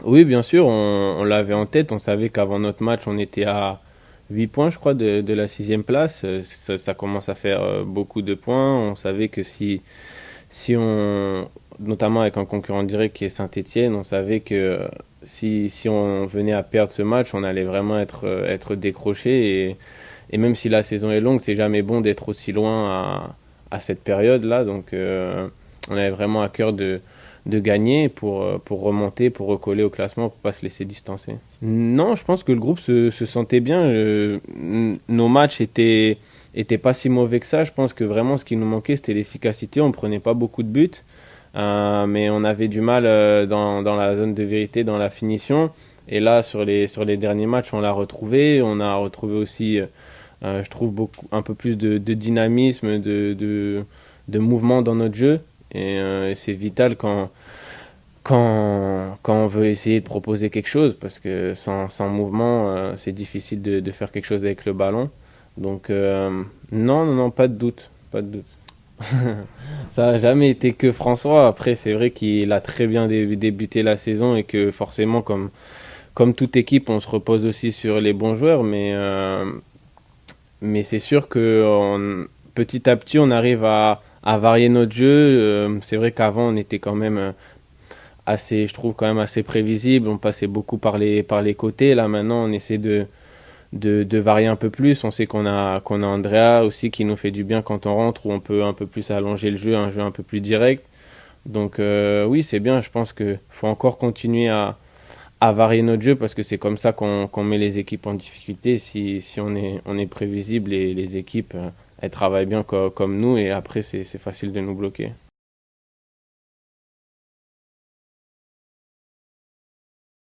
Oui, bien sûr, on l'avait en tête. On savait qu'avant notre match, on était à 8 points, je crois, de la sixième place. Ça commence à faire beaucoup de points. On savait que si on, notamment avec un concurrent direct qui est Saint-Étienne, on savait que si on venait à perdre ce match, on allait vraiment être décroché. Et même si la saison est longue, c'est jamais bon d'être aussi loin à cette période-là. Donc, on avait vraiment à cœur de gagner pour remonter, pour recoller au classement, pour pas se laisser distancer. Non, je pense que le groupe se sentait bien. Nos matchs étaient pas si mauvais que ça. Je pense que vraiment ce qui nous manquait, c'était l'efficacité. On prenait pas beaucoup de buts, mais on avait du mal dans la zone de vérité, dans la finition. Et là, sur les derniers matchs, on l'a retrouvé. On a retrouvé aussi, je trouve, un peu plus de dynamisme, de mouvement dans notre jeu. Et c'est vital quand on veut essayer de proposer quelque chose, parce que sans mouvement, c'est difficile de faire quelque chose avec le ballon. Donc, non, non, non, pas de doute. Pas de doute. Ça n'a jamais été que François. Après, c'est vrai qu'il a très bien débuté la saison et que forcément, comme toute équipe, on se repose aussi sur les bons joueurs. Mais c'est sûr que petit à petit, on arrive à varier notre jeu. C'est vrai qu'avant, on était quand même assez, je trouve quand même assez prévisible. On passait beaucoup par les côtés. Là, maintenant, on essaie de varier un peu plus. On sait qu'on a Andrea aussi qui nous fait du bien quand on rentre, où on peut un peu plus allonger le jeu, un jeu un peu plus direct. Donc oui, c'est bien. Je pense qu'il faut encore continuer à varier notre jeu parce que c'est comme ça qu'on met les équipes en difficulté. Si on est prévisible, les équipes, elles travaillent bien comme nous et après, c'est facile de nous bloquer.